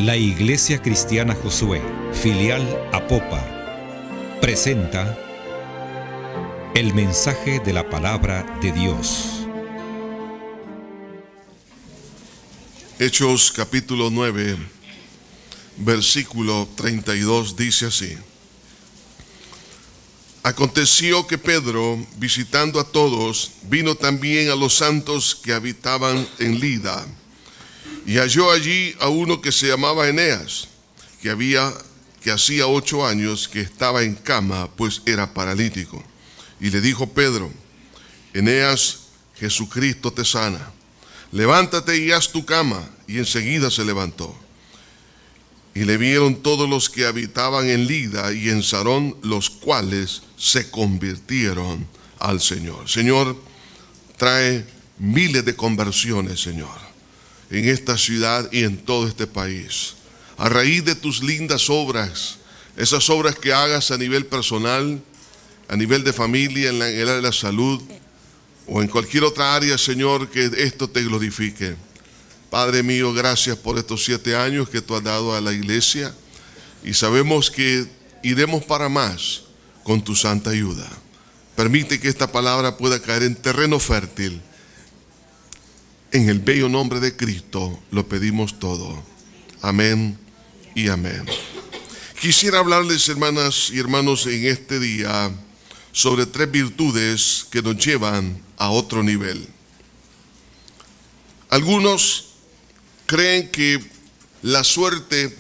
La Iglesia Cristiana Josué, filial Apopa, presenta el mensaje de la palabra de Dios. Hechos capítulo 9, versículo 32 dice así: Aconteció que Pedro, visitando a todos, vino también a los santos que habitaban en Lida, y halló allí a uno que se llamaba Eneas, que hacía 8 años que estaba en cama, pues era paralítico. Y le dijo Pedro: Eneas, Jesucristo te sana. Levántate y haz tu cama. Y enseguida se levantó. Y le vieron todos los que habitaban en Lida y en Sarón, los cuales se convirtieron al Señor. Señor, trae miles de conversiones, Señor, en esta ciudad y en todo este país. A raíz de tus lindas obras, esas obras que hagas a nivel personal, a nivel de familia, en el área de la salud o en cualquier otra área, Señor, que esto te glorifique. Padre mío, gracias por estos 7 años que tú has dado a la iglesia, y sabemos que iremos para más con tu santa ayuda. Permite que esta palabra pueda caer en terreno fértil. En el bello nombre de Cristo lo pedimos todo. Amén y amén. Quisiera hablarles, hermanas y hermanos, en este día sobre 3 virtudes que nos llevan a otro nivel. Algunos creen que la suerte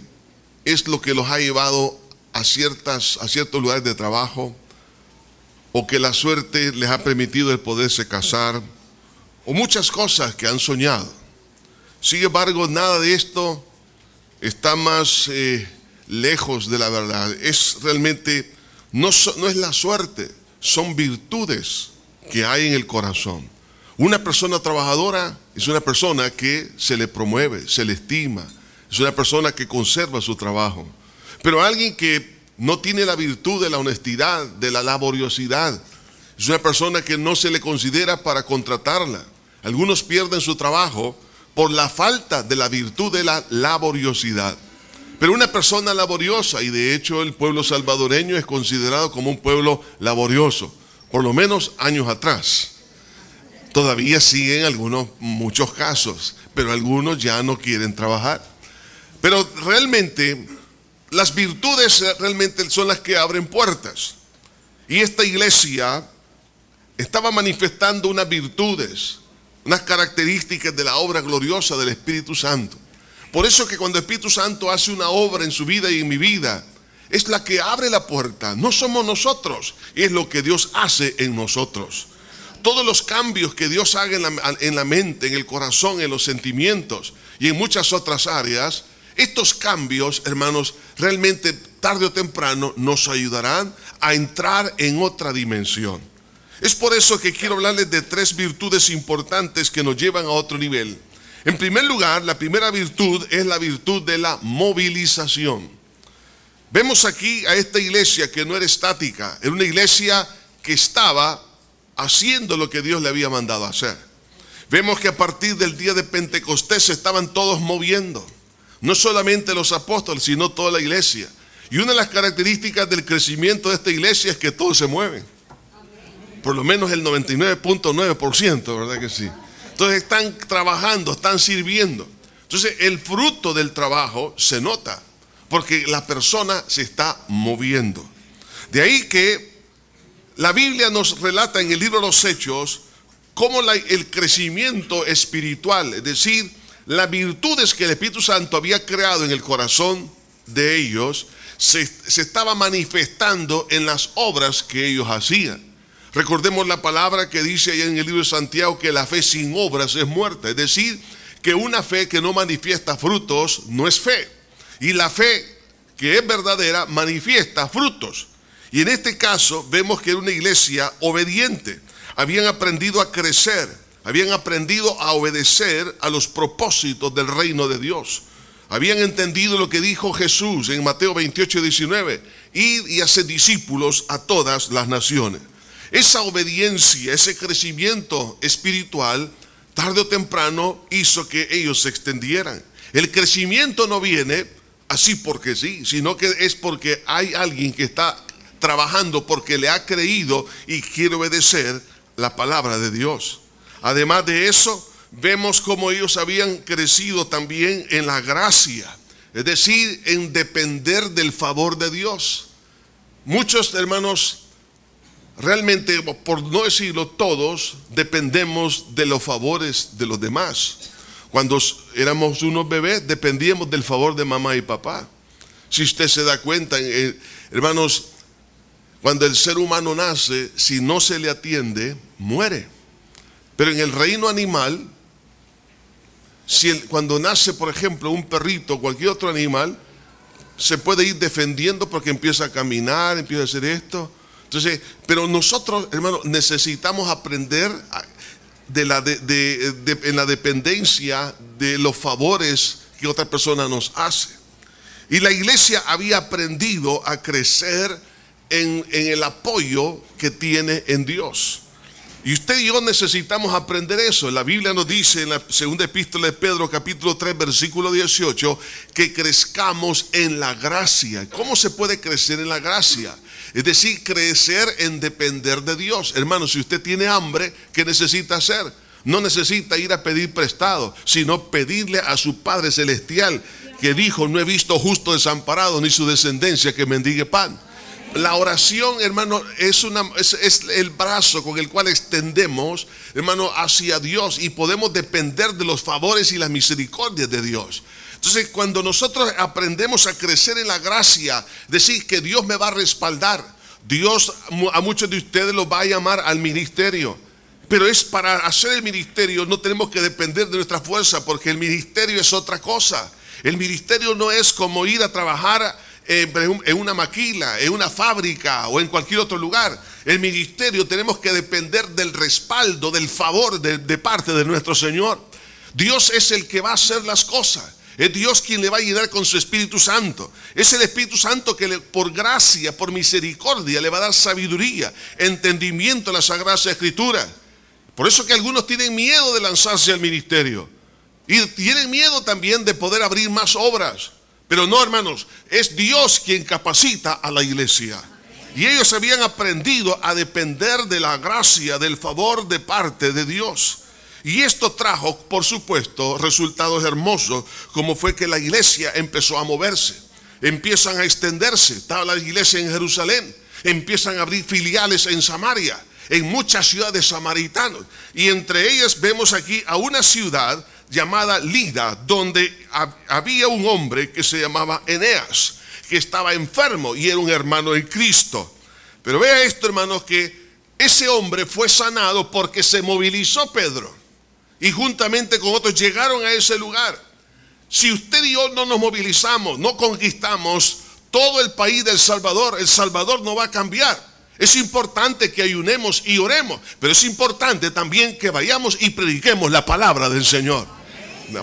es lo que los ha llevado a ciertos lugares de trabajo, o que la suerte les ha permitido el poderse casar, o muchas cosas que han soñado. Sin embargo, nada de esto está más lejos de la verdad. Es realmente, no es la suerte, son virtudes que hay en el corazón. Una persona trabajadora es una persona que se le promueve, se le estima, es una persona que conserva su trabajo. Pero alguien que no tiene la virtud de la honestidad, de la laboriosidad, es una persona que no se le considera para contratarla. Algunos pierden su trabajo por la falta de la virtud de la laboriosidad. Pero una persona laboriosa, y de hecho el pueblo salvadoreño es considerado como un pueblo laborioso, por lo menos años atrás. Todavía siguen muchos casos, pero algunos ya no quieren trabajar. Pero realmente las virtudes realmente son las que abren puertas. Y esta iglesia estaba manifestando unas virtudes, unas características de la obra gloriosa del Espíritu Santo. Por eso que cuando el Espíritu Santo hace una obra en su vida y en mi vida, es la que abre la puerta. No somos nosotros, es lo que Dios hace en nosotros. Todos los cambios que Dios haga en la mente, en el corazón, en los sentimientos y en muchas otras áreas, estos cambios, hermanos, realmente tarde o temprano nos ayudarán a entrar en otra dimensión. Es por eso que quiero hablarles de 3 virtudes importantes que nos llevan a otro nivel. En primer lugar, la primera virtud es la virtud de la movilización. Vemos aquí a esta iglesia que no era estática, era una iglesia que estaba haciendo lo que Dios le había mandado hacer. Vemos que a partir del día de Pentecostés se estaban todos moviendo, no solamente los apóstoles, sino toda la iglesia. Y una de las características del crecimiento de esta iglesia es que todos se mueven. Por lo menos el 99.9%, ¿verdad que sí? Entonces están trabajando, están sirviendo. Entonces el fruto del trabajo se nota, porque la persona se está moviendo. De ahí que la Biblia nos relata en el libro de los Hechos cómo el crecimiento espiritual, es decir, las virtudes que el Espíritu Santo había creado en el corazón de ellos, se estaba manifestando en las obras que ellos hacían. Recordemos la palabra que dice allá en el libro de Santiago, que la fe sin obras es muerta. Es decir, que una fe que no manifiesta frutos no es fe. Y la fe que es verdadera manifiesta frutos. Y en este caso vemos que era una iglesia obediente. Habían aprendido a crecer, habían aprendido a obedecer a los propósitos del reino de Dios. Habían entendido lo que dijo Jesús en Mateo 28:19: id y haced discípulos a todas las naciones. Esa obediencia, ese crecimiento espiritual tarde o temprano hizo que ellos se extendieran. El crecimiento no viene así porque sí, sino que es porque hay alguien que está trabajando porque le ha creído y quiere obedecer la palabra de Dios. Además de eso, vemos cómo ellos habían crecido también en la gracia, es decir, en depender del favor de Dios. Muchos hermanos, realmente, por no decirlo todos, dependemos de los favores de los demás. Cuando éramos unos bebés, dependíamos del favor de mamá y papá. Si usted se da cuenta, hermanos, cuando el ser humano nace, si no se le atiende, muere. Pero en el reino animal, cuando nace, por ejemplo, un perrito o cualquier otro animal, se puede ir defendiendo porque empieza a caminar, empieza a hacer esto. Entonces, pero nosotros, hermanos, necesitamos aprender en la dependencia de los favores que otra persona nos hace. Y la iglesia había aprendido a crecer en el apoyo que tiene en Dios. Y usted y yo necesitamos aprender eso. La Biblia nos dice en la segunda epístola de Pedro, capítulo 3, versículo 18, que crezcamos en la gracia. ¿Cómo se puede crecer en la gracia? Es decir, crecer en depender de Dios. Hermano, si usted tiene hambre, ¿qué necesita hacer? No necesita ir a pedir prestado, sino pedirle a su Padre Celestial, que dijo: no he visto justo desamparado, ni su descendencia que mendigue pan. La oración, hermano, es el brazo con el cual extendemos, hermano, hacia Dios, y podemos depender de los favores y las misericordias de Dios. Entonces, cuando nosotros aprendemos a crecer en la gracia, decir que Dios me va a respaldar, Dios a muchos de ustedes los va a llamar al ministerio. Pero para hacer el ministerio no tenemos que depender de nuestra fuerza, porque el ministerio es otra cosa. El ministerio no es como ir a trabajar en una maquila, en una fábrica o en cualquier otro lugar. El ministerio tenemos que depender del respaldo, del favor de parte de nuestro Señor. Dios es el que va a hacer las cosas. Es Dios quien le va a llenar con su Espíritu Santo. Es el Espíritu Santo que por gracia, por misericordia, le va a dar sabiduría, entendimiento a las Sagradas Escrituras. Por eso que algunos tienen miedo de lanzarse al ministerio. Y tienen miedo también de poder abrir más obras. Pero no, hermanos, es Dios quien capacita a la iglesia. Y ellos habían aprendido a depender de la gracia, del favor de parte de Dios. Y esto trajo, por supuesto, resultados hermosos, como fue que la iglesia empezó a moverse. Empiezan a extenderse. Estaba la iglesia en Jerusalén. Empiezan a abrir filiales en Samaria, en muchas ciudades samaritanas. Y entre ellas vemos aquí a una ciudad llamada Lida, donde había un hombre que se llamaba Eneas, que estaba enfermo y era un hermano en Cristo. Pero vea esto, hermanos, que ese hombre fue sanado porque se movilizó Pedro, y juntamente con otros llegaron a ese lugar. Si usted y yo no nos movilizamos, no conquistamos todo el país del Salvador, el Salvador no va a cambiar. Es importante que ayunemos y oremos, pero es importante también que vayamos y prediquemos la palabra del Señor.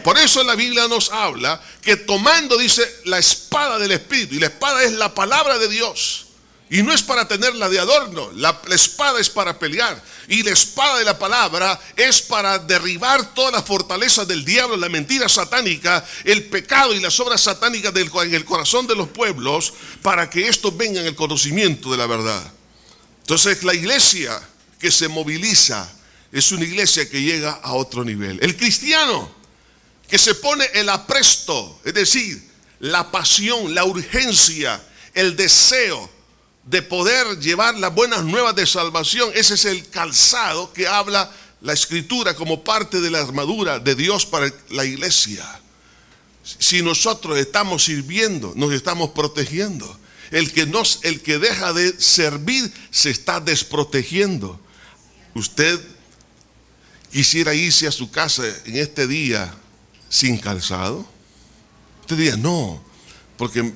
Por eso la Biblia nos habla que tomando, dice, la espada del Espíritu, y la espada es la palabra de Dios, y no es para tenerla de adorno. La espada es para pelear, y la espada de la palabra es para derribar todas las fortalezas del diablo, la mentira satánica, el pecado y las obras satánicas en el corazón de los pueblos, para que estos vengan al conocimiento de la verdad. Entonces, la iglesia que se moviliza es una iglesia que llega a otro nivel. El cristiano que se pone el apresto, es decir, la pasión, la urgencia, el deseo de poder llevar las buenas nuevas de salvación, ese es el calzado que habla la Escritura como parte de la armadura de Dios para la iglesia. Si nosotros estamos sirviendo, nos estamos protegiendo. El que deja de servir se está desprotegiendo. Usted quisiera irse a su casa en este día sin calzado. Usted diría, no, porque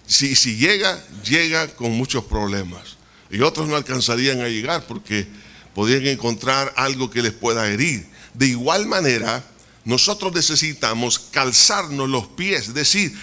si llega con muchos problemas. Y otros no alcanzarían a llegar porque podrían encontrar algo que les pueda herir. De igual manera, nosotros necesitamos calzarnos los pies, es decir,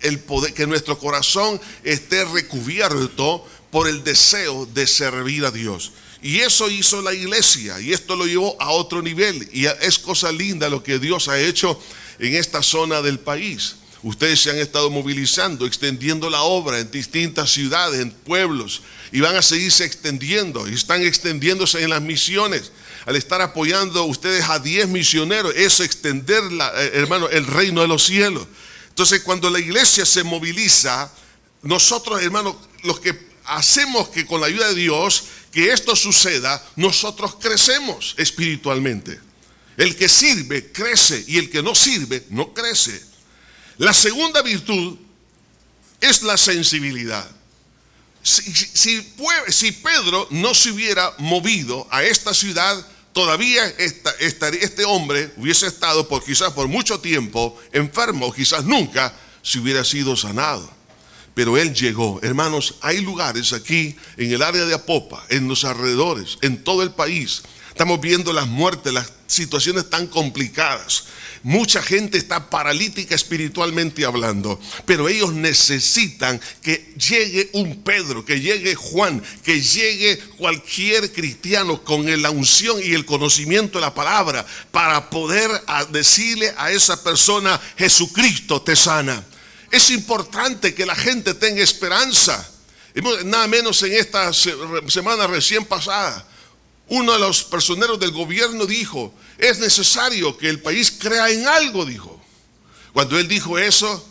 el poder, que nuestro corazón esté recubierto por el deseo de servir a Dios. Y eso hizo la iglesia, y esto lo llevó a otro nivel. Y es cosa linda lo que Dios ha hecho en esta zona del país. Ustedes se han estado movilizando, extendiendo la obra en distintas ciudades, en pueblos, y van a seguirse extendiendo, y están extendiéndose en las misiones. Al estar apoyando ustedes a 10 misioneros, es extender, hermano, el reino de los cielos. Entonces, cuando la iglesia se moviliza, nosotros, hermano, los que hacemos que con la ayuda de Dios, que esto suceda, nosotros crecemos espiritualmente. El que sirve, crece, y el que no sirve, no crece. La segunda virtud es la sensibilidad. Si Pedro no se hubiera movido a esta ciudad, todavía este hombre hubiese estado quizás por mucho tiempo enfermo, o quizás nunca se hubiera sido sanado. Pero él llegó. Hermanos, hay lugares aquí en el área de Apopa, en los alrededores, en todo el país. Estamos viendo las muertes, las situaciones tan complicadas. Mucha gente está paralítica espiritualmente hablando, pero ellos necesitan que llegue un Pedro, que llegue Juan, que llegue cualquier cristiano con la unción y el conocimiento de la palabra para poder decirle a esa persona: Jesucristo te sana. Es importante que la gente tenga esperanza. Nada menos en esta semana recién pasada, uno de los personeros del gobierno dijo: es necesario que el país crea en algo, dijo. Cuando él dijo eso,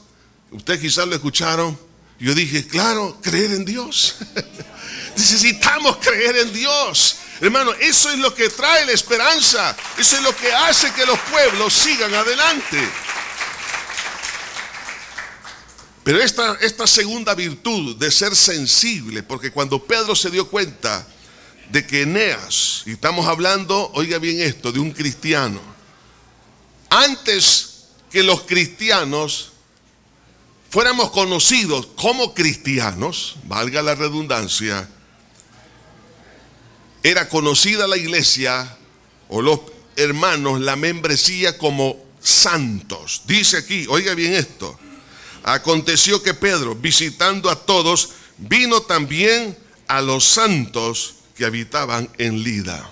ustedes quizás lo escucharon, yo dije: claro, creer en Dios. Necesitamos creer en Dios. Hermano, eso es lo que trae la esperanza. Eso es lo que hace que los pueblos sigan adelante. Pero esta segunda virtud de ser sensible, porque cuando Pedro se dio cuenta de que Eneas, y estamos hablando, oiga bien esto, de un cristiano, antes que los cristianos fuéramos conocidos como cristianos, valga la redundancia, era conocida la iglesia o los hermanos, la membresía, como santos. Dice aquí, oiga bien esto: aconteció que Pedro, visitando a todos, vino también a los santos que habitaban en Lida.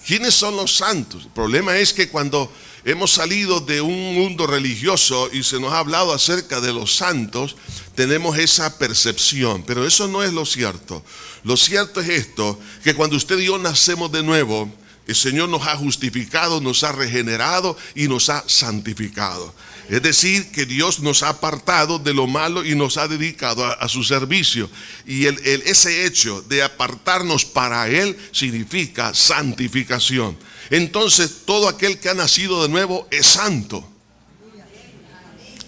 ¿Quiénes son los santos? El problema es que cuando hemos salido de un mundo religioso y se nos ha hablado acerca de los santos, tenemos esa percepción, pero eso no es lo cierto. Lo cierto es esto, que cuando usted y yo nacemos de nuevo, el Señor nos ha justificado, nos ha regenerado y nos ha santificado. Es decir, que Dios nos ha apartado de lo malo y nos ha dedicado a su servicio. Y ese hecho de apartarnos para Él significa santificación. Entonces, todo aquel que ha nacido de nuevo es santo.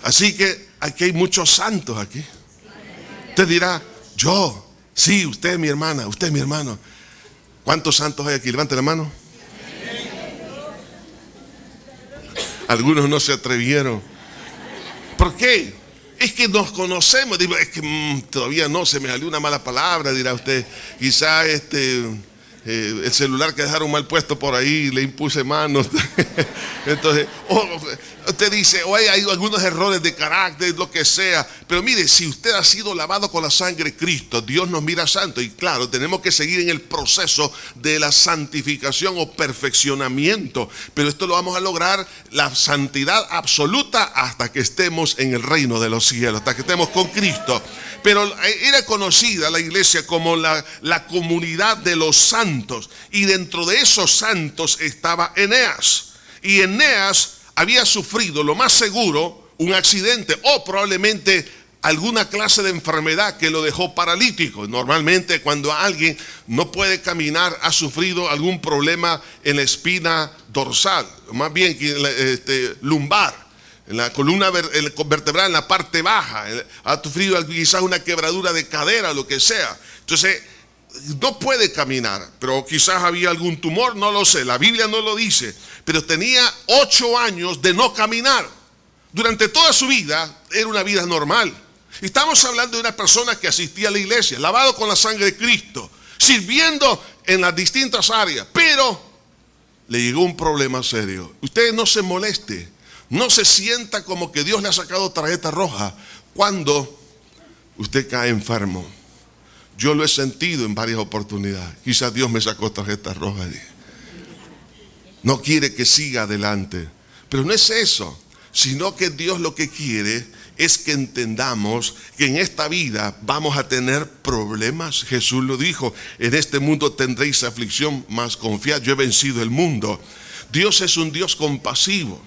Así que aquí hay muchos santos aquí. Usted dirá: yo, sí, usted es mi hermana, usted es mi hermano. ¿Cuántos santos hay aquí? Levante la mano. Algunos no se atrevieron. ¿Por qué? Es que nos conocemos. Digo, es que todavía no, se me salió una mala palabra, dirá usted. Quizá el celular que dejaron mal puesto por ahí, le impuse manos. Entonces, usted dice: oye, hay algunos errores de carácter, lo que sea. Pero mire, si usted ha sido lavado con la sangre de Cristo, Dios nos mira santo. Y claro, tenemos que seguir en el proceso de la santificación o perfeccionamiento. Pero esto lo vamos a lograr, la santidad absoluta, hasta que estemos en el reino de los cielos, hasta que estemos con Cristo. Pero era conocida la iglesia como la comunidad de los santos. Y dentro de esos santos estaba Eneas. Y Eneas había sufrido, lo más seguro, un accidente o probablemente alguna clase de enfermedad que lo dejó paralítico. Normalmente cuando alguien no puede caminar, ha sufrido algún problema en la espina dorsal, más bien lumbar, en la columna vertebral, en la parte baja. Ha sufrido quizás una quebradura de cadera, lo que sea. Entonces no puede caminar, pero quizás había algún tumor, no lo sé, la Biblia no lo dice. Pero tenía 8 años de no caminar. Durante toda su vida era una vida normal. Estamos hablando de una persona que asistía a la iglesia, lavado con la sangre de Cristo, sirviendo en las distintas áreas, pero le llegó un problema serio. Usted no se moleste, no se sienta como que Dios le ha sacado tarjeta roja cuando usted cae enfermo. Yo lo he sentido en varias oportunidades. Quizás Dios me sacó tarjeta roja. No quiere que siga adelante. Pero no es eso, sino que Dios lo que quiere es que entendamos que en esta vida vamos a tener problemas. Jesús lo dijo: en este mundo tendréis aflicción, mas confiad, yo he vencido el mundo. Dios es un Dios compasivo.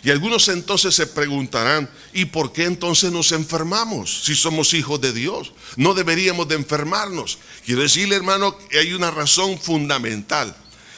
Y algunos entonces se preguntarán: ¿y por qué entonces nos enfermamos? Si somos hijos de Dios, no deberíamos de enfermarnos. Quiero decirle, hermano, que hay una razón fundamental,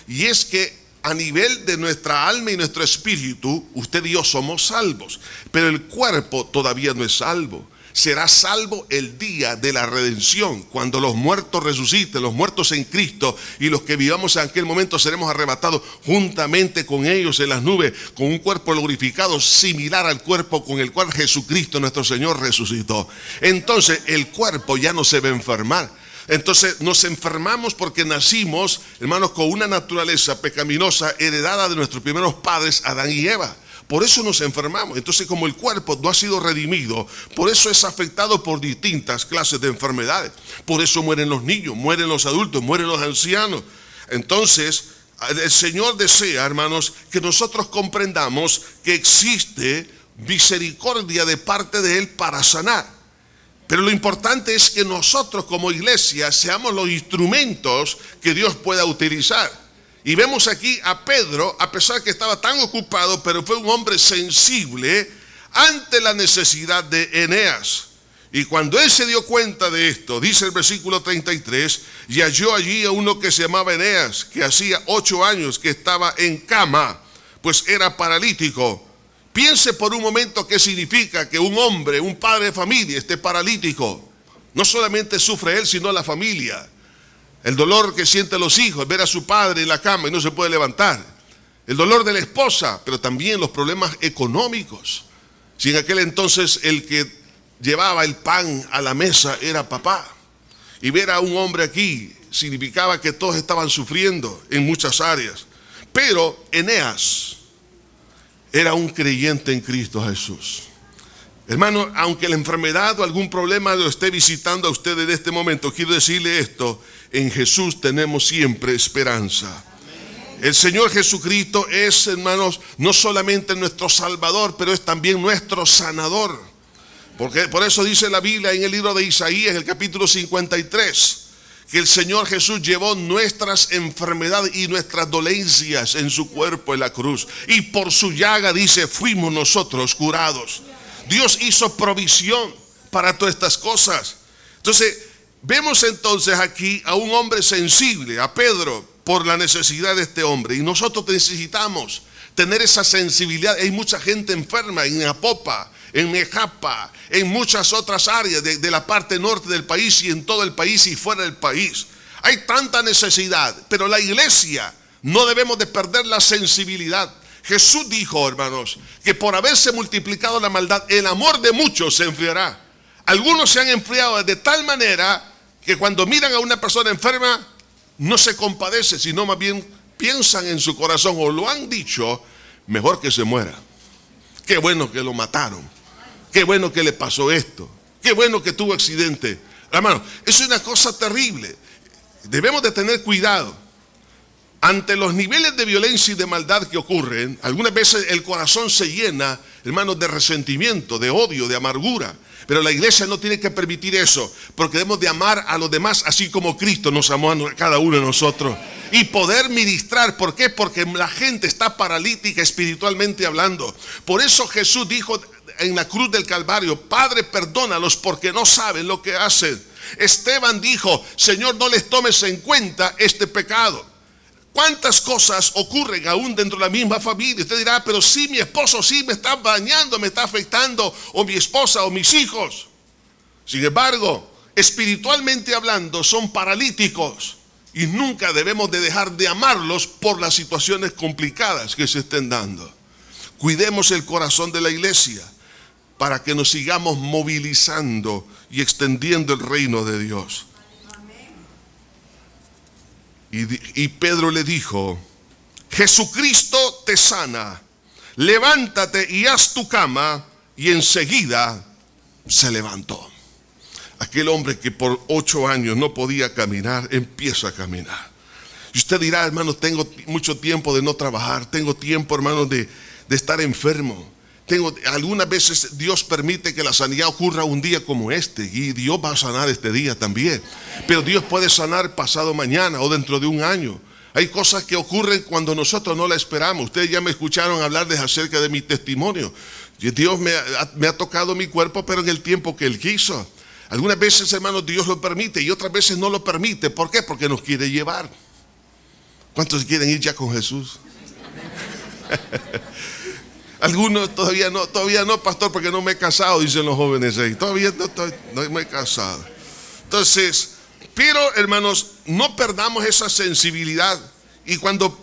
y es que a nivel de nuestra alma y nuestro espíritu, usted y yo somos salvos, pero el cuerpo todavía no es salvo. Será salvo el día de la redención, cuando los muertos resuciten, los muertos en Cristo, y los que vivamos en aquel momento seremos arrebatados juntamente con ellos en las nubes, con un cuerpo glorificado similar al cuerpo con el cual Jesucristo nuestro Señor resucitó. Entonces el cuerpo ya no se va a enfermar. Entonces nos enfermamos porque nacimos, hermanos, con una naturaleza pecaminosa heredada de nuestros primeros padres, Adán y Eva. Por eso nos enfermamos. Entonces, como el cuerpo no ha sido redimido, por eso es afectado por distintas clases de enfermedades. Por eso mueren los niños, mueren los adultos, mueren los ancianos. Entonces, el Señor desea, hermanos, que nosotros comprendamos que existe misericordia de parte de Él para sanar. Pero lo importante es que nosotros como iglesia seamos los instrumentos que Dios pueda utilizar. Y vemos aquí a Pedro, a pesar que estaba tan ocupado, pero fue un hombre sensible ante la necesidad de Eneas. Y cuando él se dio cuenta de esto, dice el versículo 33, y halló allí a uno que se llamaba Eneas, que hacía 8 años que estaba en cama, pues era paralítico. Piense por un momento qué significa que un hombre, un padre de familia, esté paralítico. No solamente sufre él, sino la familia. El dolor que sienten los hijos, ver a su padre en la cama y no se puede levantar. El dolor de la esposa, pero también los problemas económicos. Si en aquel entonces el que llevaba el pan a la mesa era papá, y ver a un hombre aquí significaba que todos estaban sufriendo en muchas áreas. Pero Eneas era un creyente en Cristo Jesús. Hermano, aunque la enfermedad o algún problema lo esté visitando a usted en este momento, quiero decirle esto: en Jesús tenemos siempre esperanza. El Señor Jesucristo es, hermanos, no solamente nuestro Salvador, pero es también nuestro sanador. Porque por eso dice la Biblia en el libro de Isaías, en el capítulo 53, que el Señor Jesús llevó nuestras enfermedades y nuestras dolencias en su cuerpo en la cruz. Y por su llaga, dice, fuimos nosotros curados. Dios hizo provisión para todas estas cosas. Entonces, vemos entonces aquí a un hombre sensible, a Pedro, por la necesidad de este hombre. Y nosotros necesitamos tener esa sensibilidad. Hay mucha gente enferma en Apopa, en Mejapa, en muchas otras áreas de la parte norte del país y en todo el país y fuera del país. Hay tanta necesidad, pero la iglesia no debemos de perder la sensibilidad. Jesús dijo, hermanos, que por haberse multiplicado la maldad, el amor de muchos se enfriará. Algunos se han enfriado de tal manera que cuando miran a una persona enferma, no se compadece, sino más bien piensan en su corazón, o lo han dicho, mejor que se muera. Qué bueno que lo mataron. Qué bueno que le pasó esto. Qué bueno que tuvo accidente. Hermano, eso es una cosa terrible. Debemos de tener cuidado. Ante los niveles de violencia y de maldad que ocurren, algunas veces el corazón se llena, hermanos, de resentimiento, de odio, de amargura. Pero la iglesia no tiene que permitir eso, porque debemos de amar a los demás así como Cristo nos amó a cada uno de nosotros. Y poder ministrar. ¿Por qué? Porque la gente está paralítica espiritualmente hablando. Por eso Jesús dijo en la cruz del Calvario, Padre, perdónalos porque no saben lo que hacen. Esteban dijo, Señor, no les tomes en cuenta este pecado. ¿Cuántas cosas ocurren aún dentro de la misma familia? Usted dirá, pero sí, mi esposo sí me está dañando, me está afectando, o mi esposa o mis hijos. Sin embargo, espiritualmente hablando, son paralíticos y nunca debemos de dejar de amarlos por las situaciones complicadas que se estén dando. Cuidemos el corazón de la iglesia para que nos sigamos movilizando y extendiendo el reino de Dios. Y Pedro le dijo, Jesucristo te sana, levántate y haz tu cama, y enseguida se levantó. Aquel hombre que por 8 años no podía caminar, empieza a caminar. Y usted dirá, hermanos, tengo mucho tiempo de no trabajar, tengo tiempo, hermanos, de estar enfermo. Algunas veces Dios permite que la sanidad ocurra un día como este, y Dios va a sanar este día también. Pero Dios puede sanar pasado mañana o dentro de un año. Hay cosas que ocurren cuando nosotros no la esperamos. Ustedes ya me escucharon hablar acerca de mi testimonio. Dios me ha tocado mi cuerpo, pero en el tiempo que Él quiso. Algunas veces, hermanos, Dios lo permite y otras veces no lo permite. ¿Por qué? Porque nos quiere llevar. ¿Cuántos quieren ir ya con Jesús? Algunos todavía no, pastor, porque no me he casado, dicen los jóvenes ahí. Todavía no me he casado. Entonces, pero hermanos, no perdamos esa sensibilidad.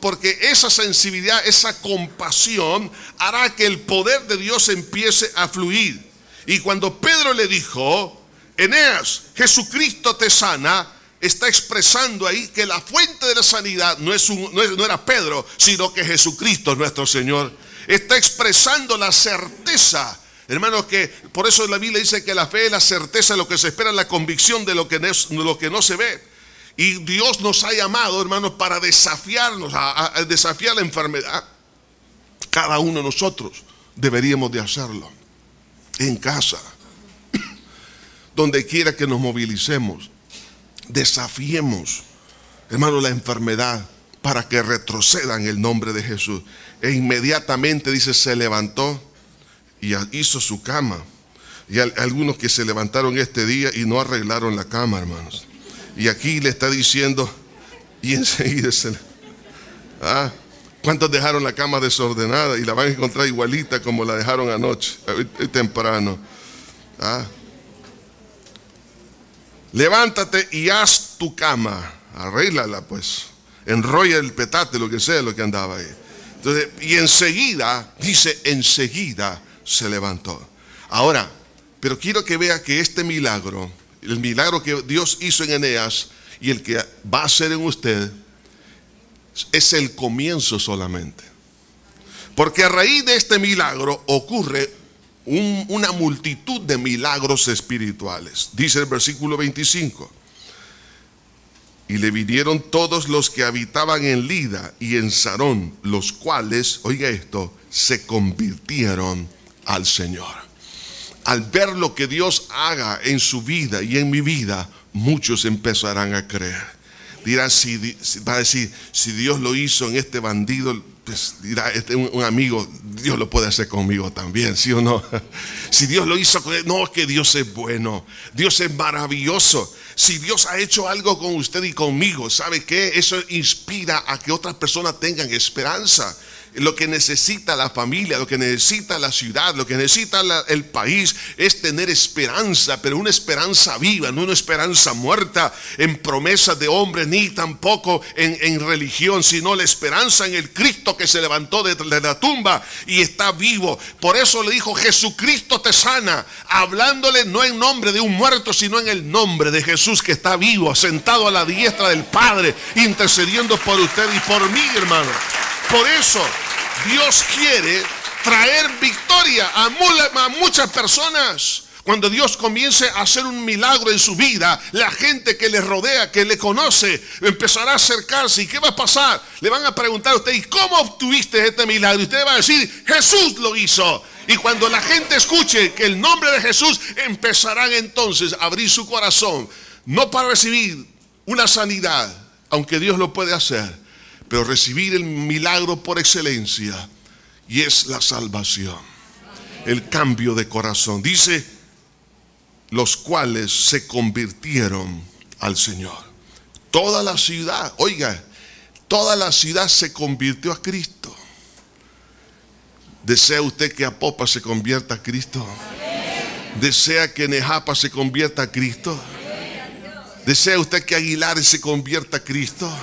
Porque esa sensibilidad, esa compasión hará que el poder de Dios empiece a fluir. Y cuando Pedro le dijo, Eneas, Jesucristo te sana, está expresando ahí que la fuente de la sanidad no era Pedro, sino que Jesucristo nuestro Señor. Está expresando la certeza, hermanos, que por eso la Biblia dice que la fe es la certeza de lo que se espera, la convicción de lo que no se ve. Y Dios nos ha llamado, hermanos, para desafiarnos, a desafiar la enfermedad. Cada uno de nosotros deberíamos de hacerlo. En casa, donde quiera que nos movilicemos, desafiemos, hermanos, la enfermedad para que retroceda en el nombre de Jesús. E inmediatamente, dice, se levantó y hizo su cama. Y algunos que se levantaron este día y no arreglaron la cama, hermanos. Y aquí le está diciendo, y enseguida ¿cuántos dejaron la cama desordenada y la van a encontrar igualita como la dejaron anoche, temprano? Levántate y haz tu cama, arréglala pues, enrolla el petate, lo que sea, lo que andaba ahí. Entonces, y enseguida, dice, enseguida se levantó. Ahora, pero quiero que vea que este milagro, el milagro que Dios hizo en Eneas y el que va a hacer en usted, es el comienzo solamente. Porque a raíz de este milagro ocurre una multitud de milagros espirituales. Dice el versículo 25. Y le vinieron todos los que habitaban en Lida y en Sarón, los cuales, oiga esto, se convirtieron al Señor. Al ver lo que Dios haga en su vida y en mi vida, muchos empezarán a creer. Dirá, va a decir, si Dios lo hizo en este bandido, pues dirá, un amigo, Dios lo puede hacer conmigo también, ¿sí o no? Si Dios lo hizo con él, no, es que Dios es bueno, Dios es maravilloso. Si Dios ha hecho algo con usted y conmigo, ¿sabe qué? Eso inspira a que otras personas tengan esperanza. Lo que necesita la familia, lo que necesita la ciudad, lo que necesita el país es tener esperanza, pero una esperanza viva, no una esperanza muerta en promesas de hombres, ni tampoco en religión, sino la esperanza en el Cristo que se levantó de la tumba y está vivo. Por eso le dijo, Jesucristo te sana, hablándole no en nombre de un muerto, sino en el nombre de Jesús que está vivo, sentado a la diestra del Padre, intercediendo por usted y por mí, hermano. Por eso Dios quiere traer victoria a muchas personas. Cuando Dios comience a hacer un milagro en su vida, la gente que le rodea, que le conoce, empezará a acercarse. ¿Y qué va a pasar? Le van a preguntar a usted, ¿y cómo obtuviste este milagro? Y usted va a decir, Jesús lo hizo. Y cuando la gente escuche que el nombre de Jesús, empezarán entonces a abrir su corazón, no para recibir una sanidad, aunque Dios lo puede hacer, pero recibir el milagro por excelencia, y es la salvación, el cambio de corazón. Dice, los cuales se convirtieron al Señor. Toda la ciudad, oiga, toda la ciudad se convirtió a Cristo. ¿Desea usted que Apopa se convierta a Cristo? ¿Desea que Nejapa se convierta a Cristo? ¿Desea usted que Aguilares se convierta a Cristo?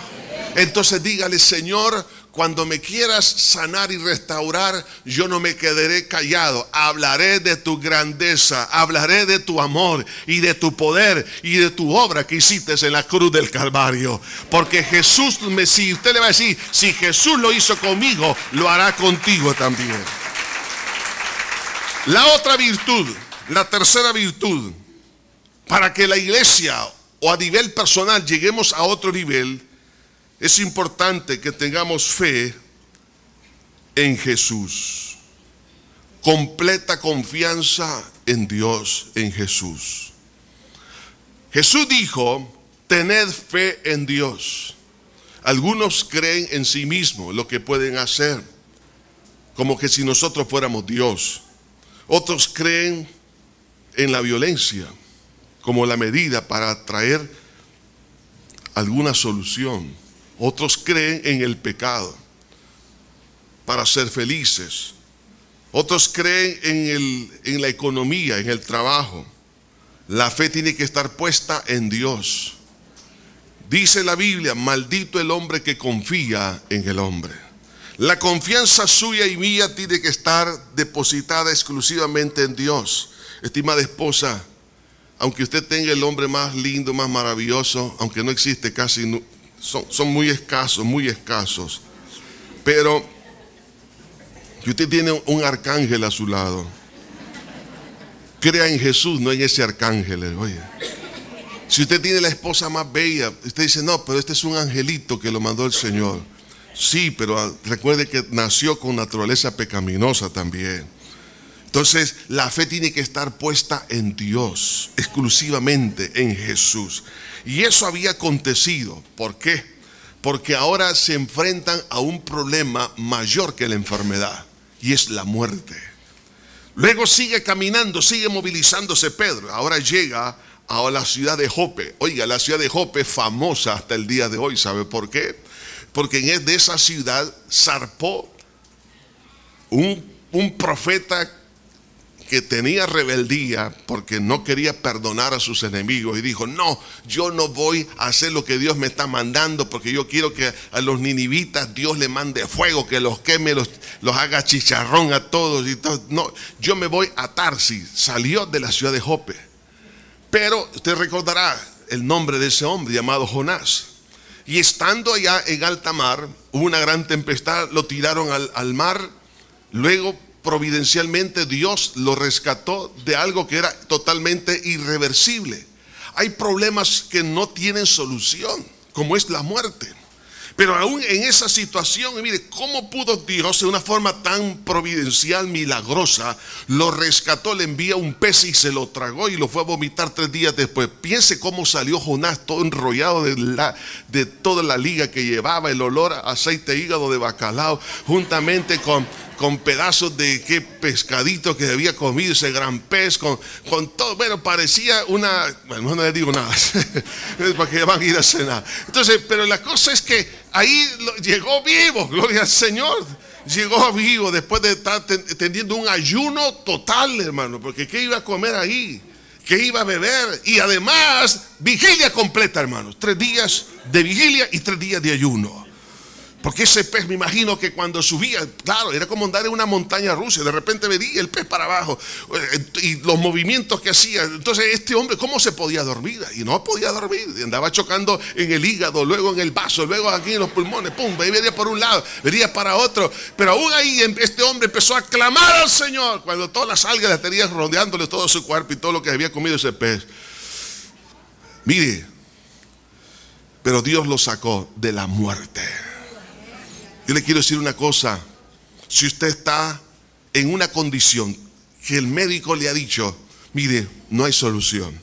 Entonces dígale, Señor, cuando me quieras sanar y restaurar, yo no me quedaré callado. Hablaré de tu grandeza, hablaré de tu amor y de tu poder y de tu obra que hiciste en la cruz del Calvario. Porque Jesús, si usted le va a decir, si Jesús lo hizo conmigo, lo hará contigo también. La otra virtud, la tercera virtud, para que la iglesia o a nivel personal lleguemos a otro nivel, es importante que tengamos fe en Jesús. Completa confianza en Dios, en Jesús. Jesús dijo, tened fe en Dios. Algunos creen en sí mismos lo que pueden hacer, como que si nosotros fuéramos Dios. Otros creen en la violencia como la medida para traer alguna solución. Otros creen en el pecado para ser felices. Otros creen en la economía, en el trabajo. La fe tiene que estar puesta en Dios. Dice la Biblia, maldito el hombre que confía en el hombre. La confianza suya y mía tiene que estar depositada exclusivamente en Dios. Estimada esposa, aunque usted tenga el hombre más lindo, más maravilloso, aunque no existe casi, son muy escasos. Pero si usted tiene un arcángel a su lado, crea en Jesús, no en ese arcángel. Oye, si usted tiene la esposa más bella, usted dice, no, pero este es un angelito que lo mandó el Señor. Sí, pero recuerde que nació con naturaleza pecaminosa también. Entonces, la fe tiene que estar puesta en Dios, exclusivamente en Jesús. Y eso había acontecido. ¿Por qué? Porque ahora se enfrentan a un problema mayor que la enfermedad, y es la muerte. Luego sigue caminando, sigue movilizándose Pedro. Ahora llega a la ciudad de Jope. Oiga, la ciudad de Jope es famosa hasta el día de hoy. ¿Sabe por qué? Porque de esa ciudad zarpó un profeta que tenía rebeldía porque no quería perdonar a sus enemigos y dijo, no, yo no voy a hacer lo que Dios me está mandando porque yo quiero que a los ninivitas Dios le mande fuego, que los queme, los haga chicharrón a todos y todo. No, yo me voy a Tarsis. Salió de la ciudad de Jope. Pero usted recordará el nombre de ese hombre llamado Jonás. Y estando allá en alta mar, hubo una gran tempestad, lo tiraron al mar. Luego providencialmente Dios lo rescató de algo que era totalmente irreversible. Hay problemas que no tienen solución, como es la muerte. Pero aún en esa situación, mire, ¿cómo pudo Dios de una forma tan providencial, milagrosa, lo rescató, le envía un pez y se lo tragó y lo fue a vomitar 3 días después? Piense cómo salió Jonás todo enrollado de toda la liga que llevaba, el olor a aceite, hígado de bacalao, juntamente con pedazos de qué pescadito que había comido ese gran pez, con todo. Bueno, parecía bueno, no les digo nada, es para que van a ir a cenar. Entonces, pero la cosa es que ahí llegó vivo, gloria al Señor. Llegó vivo después de estar teniendo un ayuno total, hermano, porque ¿qué iba a comer ahí? ¿Qué iba a beber? Y además, vigilia completa, hermanos. 3 días de vigilia y 3 días de ayuno. Porque ese pez, me imagino que cuando subía, claro, era como andar en una montaña rusa. De repente veía el pez para abajo y los movimientos que hacía. Entonces este hombre, ¿cómo se podía dormir? Y no podía dormir, andaba chocando en el hígado, luego en el vaso, luego aquí en los pulmones, pum, venía por un lado, venía para otro. Pero aún ahí este hombre empezó a clamar al Señor, cuando todas las algas las tenía rodeándole todo su cuerpo y todo lo que había comido ese pez. Mire, pero Dios lo sacó de la muerte. Yo le quiero decir una cosa, si usted está en una condición que el médico le ha dicho, mire, no hay solución.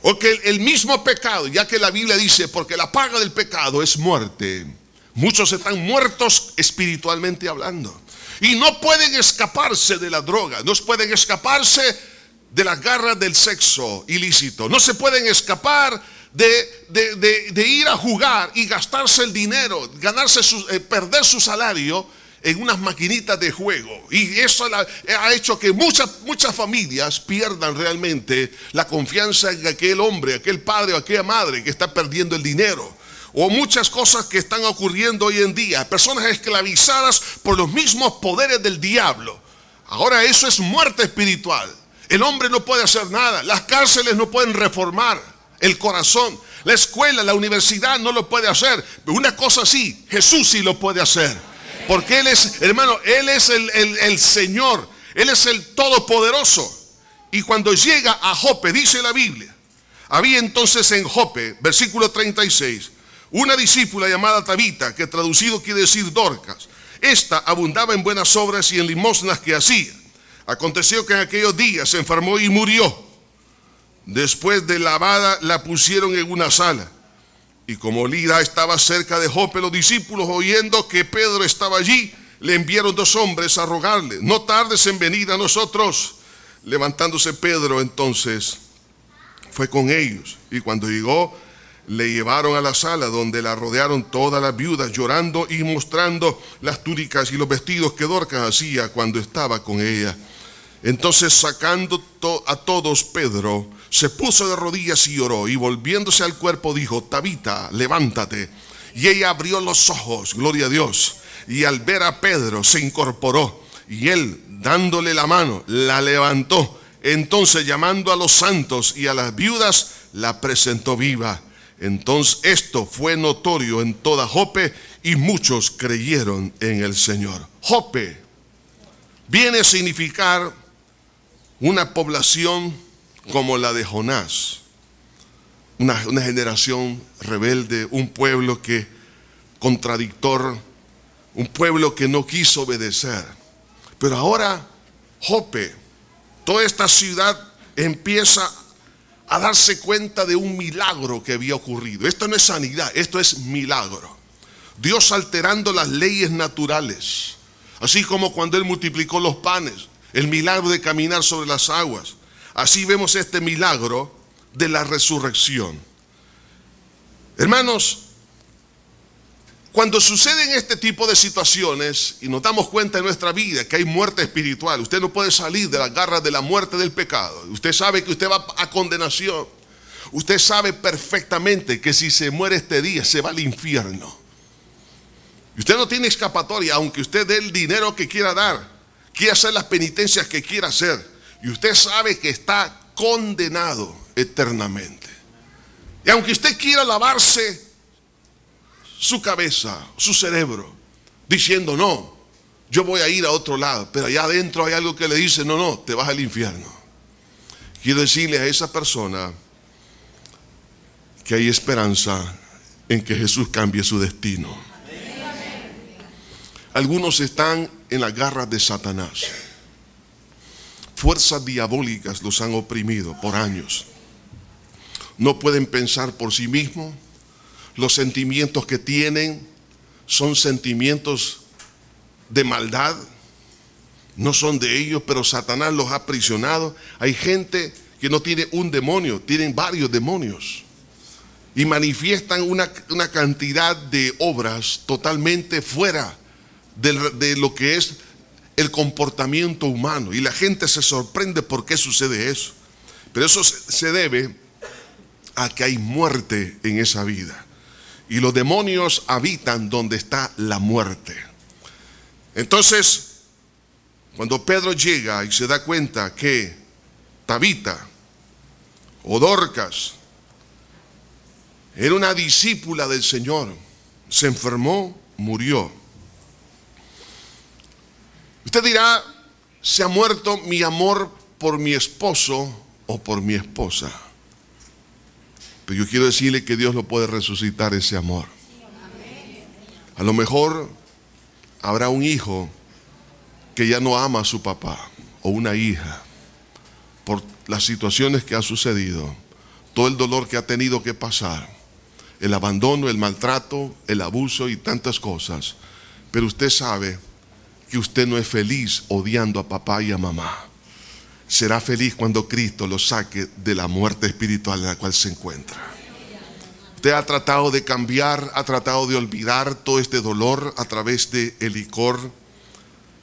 O que el mismo pecado, ya que la Biblia dice, porque la paga del pecado es muerte. Muchos están muertos espiritualmente hablando. Y no pueden escaparse de la droga, no pueden escaparse de las garras del sexo ilícito. No se pueden escapar de ir a jugar y gastarse el dinero, perder su salario en unas maquinitas de juego. Y eso ha hecho que muchas familias pierdan realmente la confianza en aquel hombre, aquel padre o aquella madre que está perdiendo el dinero. O muchas cosas que están ocurriendo hoy en día, personas esclavizadas por los mismos poderes del diablo. Ahora eso es muerte espiritual. El hombre no puede hacer nada, las cárceles no pueden reformar el corazón, la escuela, la universidad no lo puede hacer. Una cosa sí, Jesús sí lo puede hacer, porque Él es, hermano, Él es el Señor, Él es el Todopoderoso. Y cuando llega a Jope, dice la Biblia, había entonces en Jope, versículo 36, una discípula llamada Tabita, que traducido quiere decir Dorcas. Esta abundaba en buenas obras y en limosnas que hacía. Aconteció que en aquellos días se enfermó y murió. Después de lavada la pusieron en una sala. Y como Lida estaba cerca de Jope, los discípulos, oyendo que Pedro estaba allí, le enviaron 2 hombres a rogarle: no tardes en venir a nosotros. Levantándose Pedro entonces fue con ellos, y cuando llegó le llevaron a la sala, donde la rodearon todas las viudas, llorando y mostrando las túnicas y los vestidos que Dorcas hacía cuando estaba con ella. Entonces, sacando a todos, Pedro se puso de rodillas y lloró, y volviéndose al cuerpo dijo: Tabita, levántate. Y ella abrió los ojos, gloria a Dios, y al ver a Pedro se incorporó, y él, dándole la mano, la levantó. Entonces, llamando a los santos y a las viudas, la presentó viva. Entonces esto fue notorio en toda Jope, y muchos creyeron en el Señor. Jope viene a significar una población como la de Jonás, una generación rebelde, un pueblo que contradictor, un pueblo que no quiso obedecer. Pero ahora Jope, toda esta ciudad empieza a darse cuenta de un milagro que había ocurrido. Esto no es sanidad, esto es milagro. Dios alterando las leyes naturales, así como cuando Él multiplicó los panes, el milagro de caminar sobre las aguas. Así vemos este milagro de la resurrección. Hermanos, cuando suceden este tipo de situaciones y nos damos cuenta en nuestra vida que hay muerte espiritual, usted no puede salir de las garras de la muerte del pecado. Usted sabe que usted va a condenación. Usted sabe perfectamente que si se muere este día se va al infierno. Y usted no tiene escapatoria, aunque usted dé el dinero que quiera dar, quiera hacer las penitencias que quiera hacer. Y usted sabe que está condenado eternamente. Y aunque usted quiera lavarse su cabeza, su cerebro, diciendo: no, yo voy a ir a otro lado, pero allá adentro hay algo que le dice: no, no, te vas al infierno. Quiero decirle a esa persona que hay esperanza en que Jesús cambie su destino. Algunos están en las garras de Satanás. Fuerzas diabólicas los han oprimido por años. No pueden pensar por sí mismos. Los sentimientos que tienen son sentimientos de maldad, no son de ellos, pero Satanás los ha aprisionado. Hay gente que no tiene un demonio, tienen varios demonios, y manifiestan una cantidad de obras totalmente fuera de lo que es el comportamiento humano, y la gente se sorprende por qué sucede eso. Pero eso se debe a que hay muerte en esa vida. Y los demonios habitan donde está la muerte. Entonces, cuando Pedro llega y se da cuenta que Tabita o Dorcas era una discípula del Señor, se enfermó, murió. Usted dirá: ¿se ha muerto mi amor por mi esposo o por mi esposa? Pero yo quiero decirle que Dios lo puede resucitar, ese amor. A lo mejor habrá un hijo que ya no ama a su papá, o una hija, por las situaciones que ha sucedido, todo el dolor que ha tenido que pasar, el abandono, el maltrato, el abuso y tantas cosas. Pero usted sabe que usted no es feliz odiando a papá y a mamá. Será feliz cuando Cristo lo saque de la muerte espiritual en la cual se encuentra. Usted ha tratado de cambiar, ha tratado de olvidar todo este dolor a través del licor,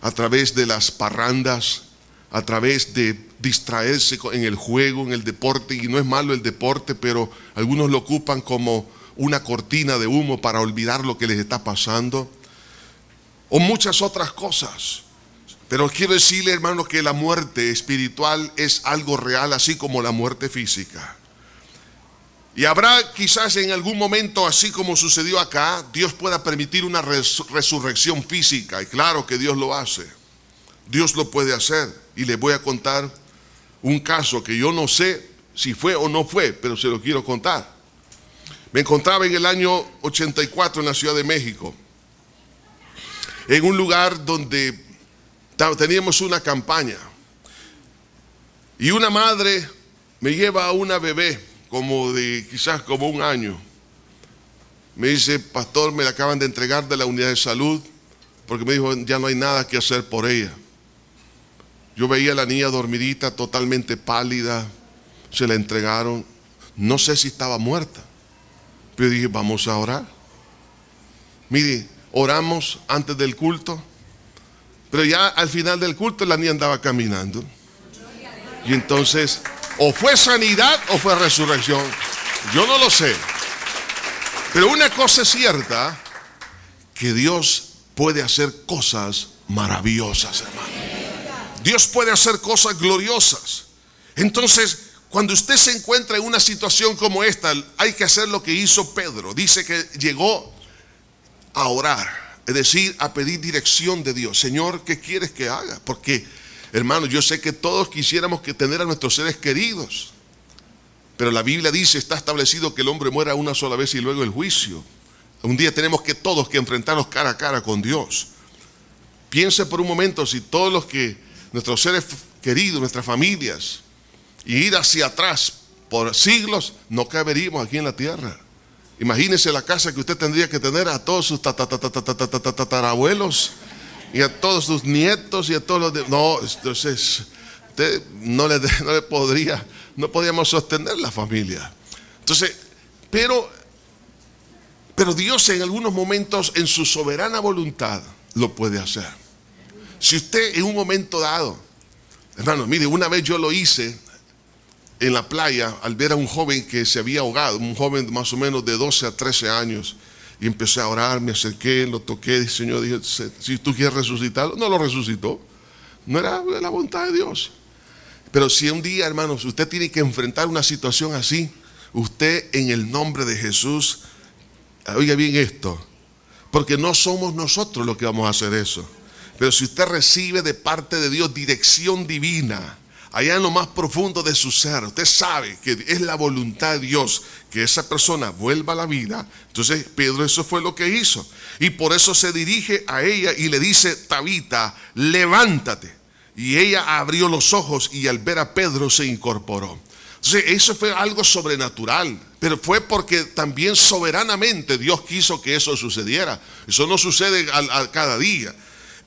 a través de las parrandas, a través de distraerse en el juego, en el deporte. Y no es malo el deporte, pero algunos lo ocupan como una cortina de humo para olvidar lo que les está pasando, o muchas otras cosas. Pero quiero decirle, hermano, que la muerte espiritual es algo real, así como la muerte física. Y habrá quizás en algún momento, así como sucedió acá, Dios pueda permitir una resurrección física. Y claro que Dios lo hace. Dios lo puede hacer. Y les voy a contar un caso que yo no sé si fue o no fue, pero se lo quiero contar. Me encontraba en el año 84 en la Ciudad de México, en un lugar donde teníamos una campaña. Y una madre me lleva a una bebé quizás como 1 año. Me dice: pastor, me la acaban de entregar de la unidad de salud, porque me dijo ya no hay nada que hacer por ella. Yo veía a la niña dormidita, totalmente pálida. Se la entregaron. No sé si estaba muerta, pero dije: vamos a orar. Mire, oramos antes del culto, pero ya al final del culto la niña andaba caminando. Y entonces, o fue sanidad o fue resurrección. Yo no lo sé. Pero una cosa es cierta, que Dios puede hacer cosas maravillosas, hermano. Dios puede hacer cosas gloriosas. Entonces, cuando usted se encuentra en una situación como esta, hay que hacer lo que hizo Pedro. Dice que llegó a orar, es decir, a pedir dirección de Dios. Señor, ¿qué quieres que haga? Porque, hermano, yo sé que todos quisiéramos tener a nuestros seres queridos, pero la Biblia dice, está establecido que el hombre muera una sola vez y luego el juicio. Un día tenemos que todos que enfrentarnos cara a cara con Dios. Piense por un momento si todos nuestros seres queridos, nuestras familias, y ir hacia atrás por siglos, no caberíamos aquí en la tierra. Imagínese la casa que usted tendría que tener a todos sus tatarabuelos y a todos sus nietos y a todos los demás. No, entonces usted no podríamos sostener la familia. Entonces, pero Dios en algunos momentos en su soberana voluntad lo puede hacer. Si usted en un momento dado, hermano, mire, una vez yo lo hice en la playa al ver a un joven que se había ahogado, un joven más o menos de 12 a 13 años, y empecé a orar, me acerqué, lo toqué, dije: Señor, dije, si tú quieres resucitarlo. No lo resucitó, no era la voluntad de Dios. Pero si un día, hermanos, usted tiene que enfrentar una situación así, usted en el nombre de Jesús, oiga bien esto, porque no somos nosotros los que vamos a hacer eso, pero si usted recibe de parte de Dios dirección divina, allá en lo más profundo de su ser, usted sabe que es la voluntad de Dios que esa persona vuelva a la vida. Entonces Pedro eso fue lo que hizo, y por eso se dirige a ella y le dice: Tabita, levántate. Y ella abrió los ojos y al ver a Pedro se incorporó. Entonces eso fue algo sobrenatural, pero fue porque también soberanamente Dios quiso que eso sucediera. Eso no sucede a cada día.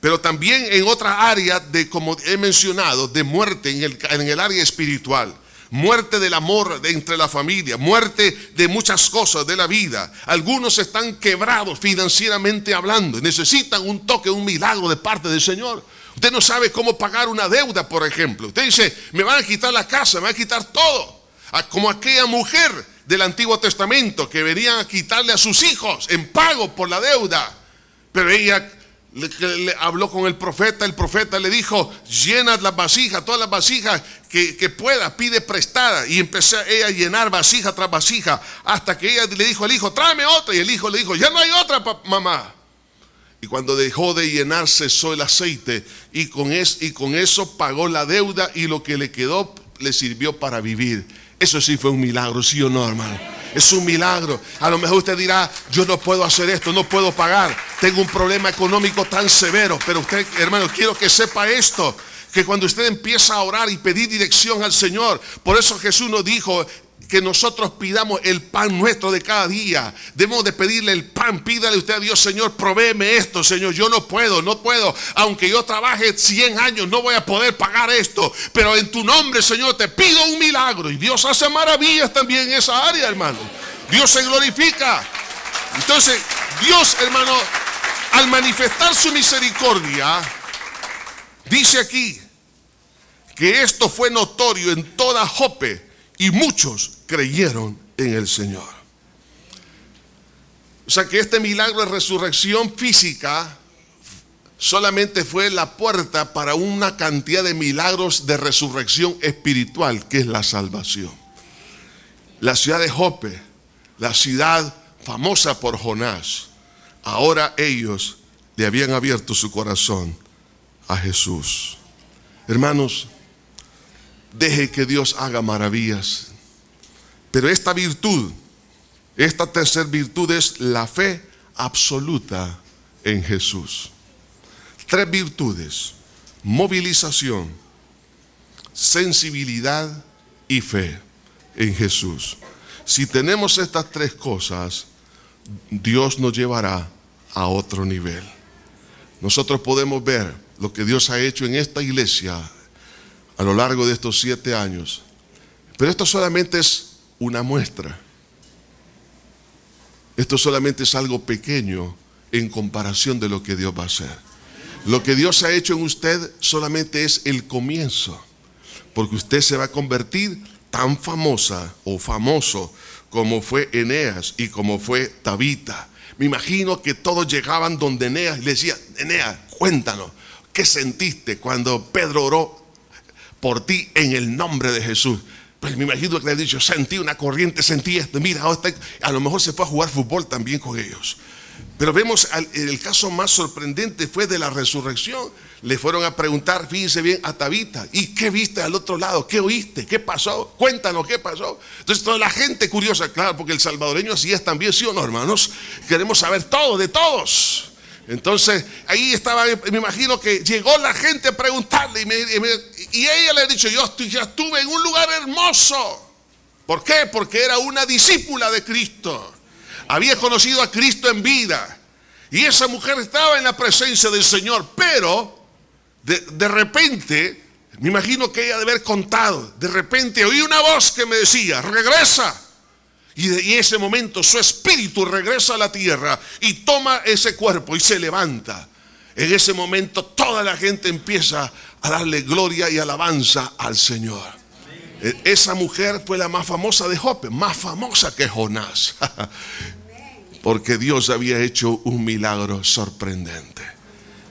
Pero también en otra área como he mencionado, de muerte en el área espiritual. Muerte del amor entre la familia, muerte de muchas cosas de la vida. Algunos están quebrados financieramente hablando y necesitan un toque, un milagro de parte del Señor. Usted no sabe cómo pagar una deuda, por ejemplo. Usted dice: me van a quitar la casa, me van a quitar todo. Como aquella mujer del Antiguo Testamento que venían a quitarle a sus hijos en pago por la deuda. Pero ella le habló con el profeta le dijo: llena las vasijas, todas las vasijas que pueda, pide prestada. Y empezó ella a llenar vasija tras vasija, hasta que ella le dijo al hijo: tráeme otra. Y el hijo le dijo: ya no hay otra, mamá. Y cuando dejó de llenar, cesó el aceite, y con eso pagó la deuda, y lo que le quedó le sirvió para vivir. Eso sí fue un milagro, ¿sí o no, hermano? Es un milagro. A lo mejor usted dirá: yo no puedo hacer esto, no puedo pagar, tengo un problema económico tan severo. Pero usted, hermano, quiero que sepa esto, que cuando usted empieza a orar y pedir dirección al Señor, por eso Jesús nos dijo que nosotros pidamos el pan nuestro de cada día. Debemos de pedirle el pan. Pídale usted a Dios: Señor, provéeme esto, Señor. Yo no puedo. Aunque yo trabaje 100 años, no voy a poder pagar esto. Pero en tu nombre, Señor, te pido un milagro. Y Dios hace maravillas también en esa área, hermano. Dios se glorifica. Entonces, Dios, hermano, al manifestar su misericordia, dice aquí que esto fue notorio en toda Jope, y muchos creyeron en el Señor. O sea que este milagro de resurrección física solamente fue la puerta para una cantidad de milagros de resurrección espiritual, que es la salvación. La ciudad de Jope, la ciudad famosa por Jonás, ahora ellos le habían abierto su corazón a Jesús. Hermanos, Deje que Dios haga maravillas. Pero esta virtud, esta tercera virtud es la fe absoluta en Jesús. 3 virtudes: movilización, sensibilidad y fe en Jesús. Si tenemos estas 3 cosas, Dios nos llevará a otro nivel. Nosotros podemos ver lo que Dios ha hecho en esta iglesia a lo largo de estos 7 años. Pero esto solamente es una muestra. Esto solamente es algo pequeño en comparación de lo que Dios va a hacer. Lo que Dios ha hecho en usted solamente es el comienzo, porque usted se va a convertir tan famosa o famoso como fue Eneas y como fue Tabita. Me imagino que todos llegaban donde Eneas y le decían: Eneas, cuéntanos, ¿qué sentiste cuando Pedro oró por ti en el nombre de Jesús? Pues me imagino que le han dicho: sentí una corriente, sentí esto. Mira, a lo mejor se fue a jugar fútbol también con ellos. Pero vemos, el caso más sorprendente fue de la resurrección. Le fueron a preguntar, fíjense bien, a Tabita: ¿y qué viste al otro lado? ¿Qué oíste? ¿Qué pasó? Cuéntanos, ¿qué pasó? Entonces toda la gente curiosa, claro, porque el salvadoreño así es también, ¿sí o no, hermanos? Queremos saber todo de todos. Entonces ahí estaba, me imagino que llegó la gente a preguntarle y ella le ha dicho: yo ya estuve en un lugar hermoso. ¿Por qué? Porque era una discípula de Cristo. Había conocido a Cristo en vida. Y esa mujer estaba en la presencia del Señor. Pero de repente, me imagino que ella debe haber contado, de repente oí una voz que me decía: regresa. Y en ese momento su espíritu regresa a la tierra y toma ese cuerpo y se levanta. En ese momento toda la gente empieza a darle gloria y alabanza al Señor. Esa mujer fue la más famosa de Jope, más famosa que Jonás, porque Dios había hecho un milagro sorprendente.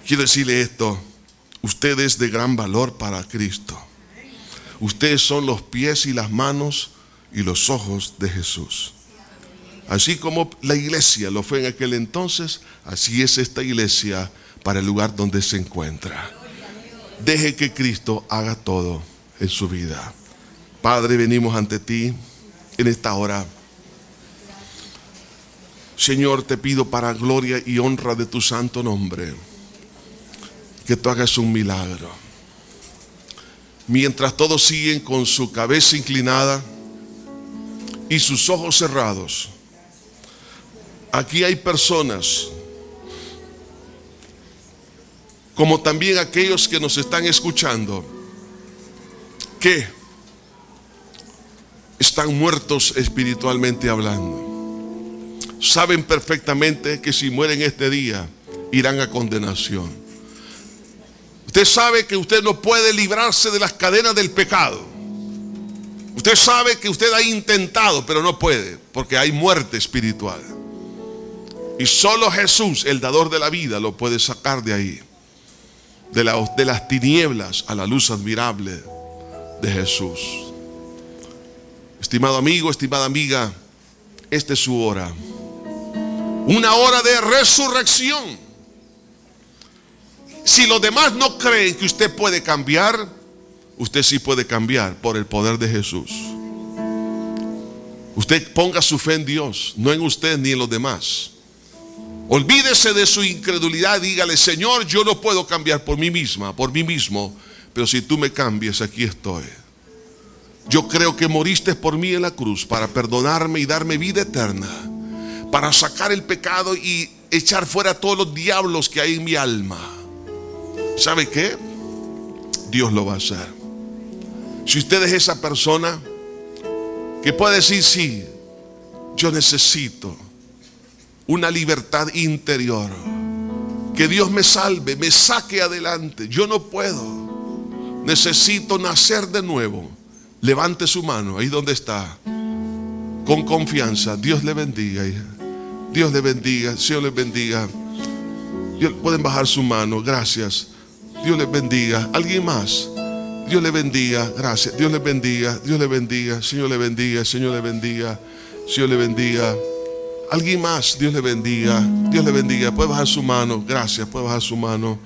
Quiero decirle esto: usted es de gran valor para Cristo. Ustedes son los pies y las manos y los ojos de Jesús. Así como la iglesia lo fue en aquel entonces, así es esta iglesia para el lugar donde se encuentra. Deje que Cristo haga todo en su vida. Padre, venimos ante ti en esta hora. Señor, te pido para gloria y honra de tu santo nombre que tú hagas un milagro. Mientras todos siguen con su cabeza inclinada y sus ojos cerrados, aquí hay personas, como también aquellos que nos están escuchando, que están muertos espiritualmente hablando. Saben perfectamente que si mueren este día irán a condenación. Usted sabe que usted no puede librarse de las cadenas del pecado. Usted sabe que usted ha intentado, pero no puede, porque hay muerte espiritual. Y solo Jesús, el dador de la vida, lo puede sacar de ahí, de las tinieblas a la luz admirable de Jesús. Estimado amigo, estimada amiga, esta es su hora. Una hora de resurrección. Si los demás no creen que usted puede cambiar, usted sí puede cambiar por el poder de Jesús. Usted ponga su fe en Dios, no en usted ni en los demás. Olvídese de su incredulidad, dígale: Señor, yo no puedo cambiar por mí misma, por mí mismo, pero si tú me cambias, aquí estoy. Yo creo que moriste por mí en la cruz para perdonarme y darme vida eterna, para sacar el pecado y echar fuera todos los diablos que hay en mi alma. ¿Sabe qué? Dios lo va a hacer. Si usted es esa persona que puede decir: sí, yo necesito una libertad interior, que Dios me salve, me saque adelante, yo no puedo, necesito nacer de nuevo. Levante su mano ahí donde está, con confianza. Dios le bendiga, hija. Dios le bendiga, Señor le bendiga. Pueden bajar su mano, gracias. Dios les bendiga. ¿Alguien más? Dios le bendiga, gracias. Dios le bendiga, Dios le bendiga. Señor le bendiga, Señor le bendiga. Señor le bendiga. ¿Alguien más? Dios le bendiga, Dios le bendiga. Puede bajar su mano, gracias. Puede bajar su mano.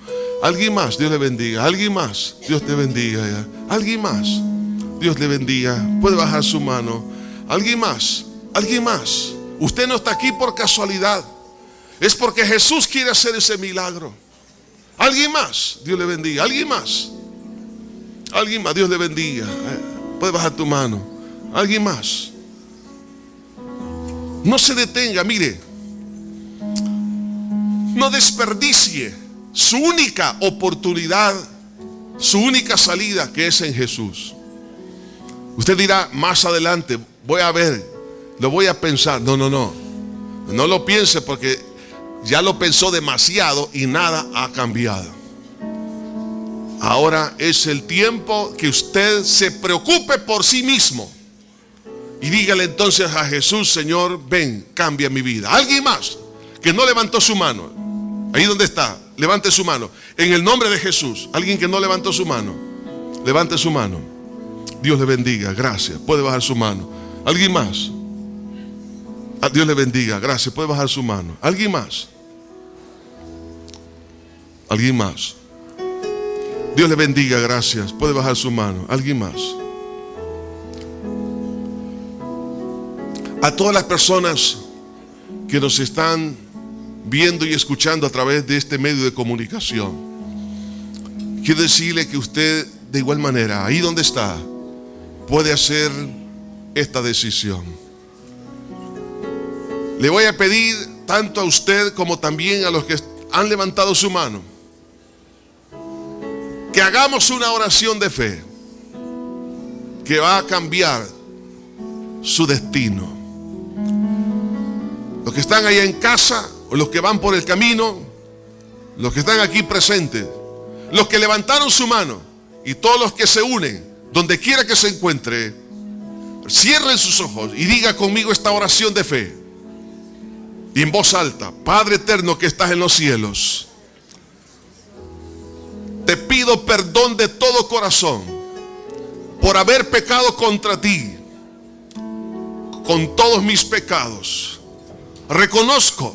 ¿Alguien más? Dios le bendiga. ¿Alguien más? Dios te bendiga. ¿Alguien más? Dios le bendiga. Puede bajar su mano. ¿Alguien más? ¿Alguien más? Usted no está aquí por casualidad. Es porque Jesús quiere hacer ese milagro. ¿Alguien más? Dios le bendiga. ¿Alguien más? ¿Alguien más? Dios le bendiga. Puede bajar tu mano. ¿Alguien más? No se detenga, mire. No desperdicie su única oportunidad, su única salida, que es en Jesús. Usted dirá, más adelante voy a ver, lo voy a pensar. No lo piense, porque ya lo pensó demasiado y nada ha cambiado. Ahora es el tiempo que usted se preocupe por sí mismo y dígale entonces a Jesús: Señor, ven, cambia mi vida. ¿Alguien más que no levantó su mano? Ahí donde está, levante su mano. En el nombre de Jesús. Alguien que no levantó su mano, levante su mano. Dios le bendiga, gracias. Puede bajar su mano. ¿Alguien más? Dios le bendiga, gracias. Puede bajar su mano. ¿Alguien más? ¿Alguien más? Dios le bendiga, gracias. Puede bajar su mano. ¿Alguien más? A todas las personas que nos están viendo y escuchando a través de este medio de comunicación, quiero decirle que usted, de igual manera, ahí donde está, puede hacer esta decisión. Le voy a pedir tanto a usted como también a los que han levantado su mano, que hagamos una oración de fe que va a cambiar su destino. Los que están allá en casa, o los que van por el camino, los que están aquí presentes, los que levantaron su mano y todos los que se unen, donde quiera que se encuentre, cierren sus ojos y diga conmigo esta oración de fe. Y en voz alta: Padre eterno que estás en los cielos, te pido perdón de todo corazón por haber pecado contra ti, con todos mis pecados. Reconozco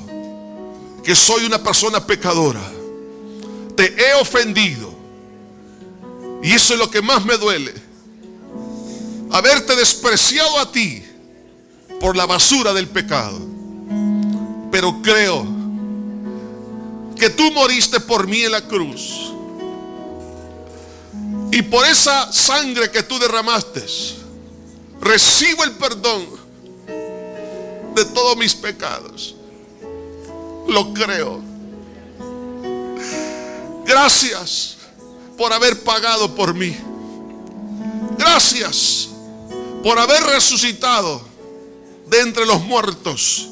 que soy una persona pecadora. Te he ofendido, y eso es lo que más me duele: haberte despreciado a ti por la basura del pecado. Pero creo que tú moriste por mí en la cruz, y por esa sangre que tú derramaste, recibo el perdón de todos mis pecados. Lo creo. Gracias por haber pagado por mí. Gracias por haber resucitado de entre los muertos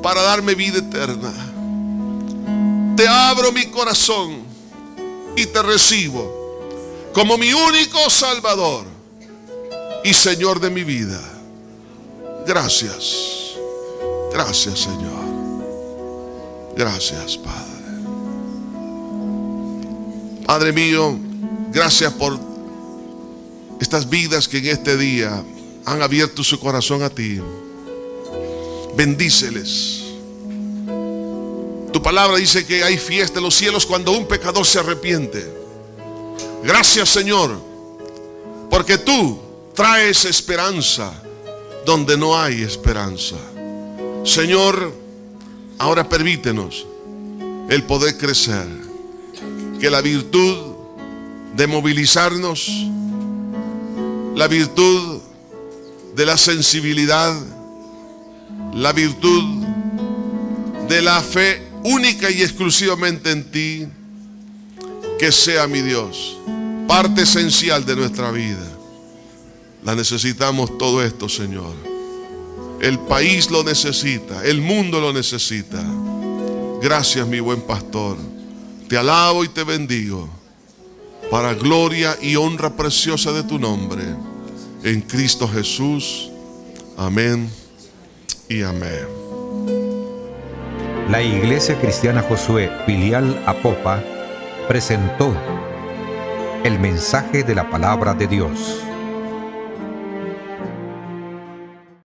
para darme vida eterna. Te abro mi corazón y te recibo como mi único Salvador y Señor de mi vida. Gracias. Gracias, Señor. Gracias, Padre. Padre mío, gracias por estas vidas que en este día han abierto su corazón a ti. Bendíceles. Tu palabra dice que hay fiesta en los cielos cuando un pecador se arrepiente. Gracias, Señor, porque tú traes esperanza donde no hay esperanza. Señor, ahora permítenos el poder crecer, que la virtud de movilizarnos, la virtud de la sensibilidad, la virtud de la fe única y exclusivamente en ti, que sea, mi Dios, parte esencial de nuestra vida. La necesitamos todo esto, Señor. El país lo necesita, el mundo lo necesita. Gracias, mi buen pastor. Te alabo y te bendigo, para gloria y honra preciosa de tu nombre, en Cristo Jesús. Amén y amén. La Iglesia Cristiana Josué, filial Apopa, presentó el mensaje de la palabra de Dios.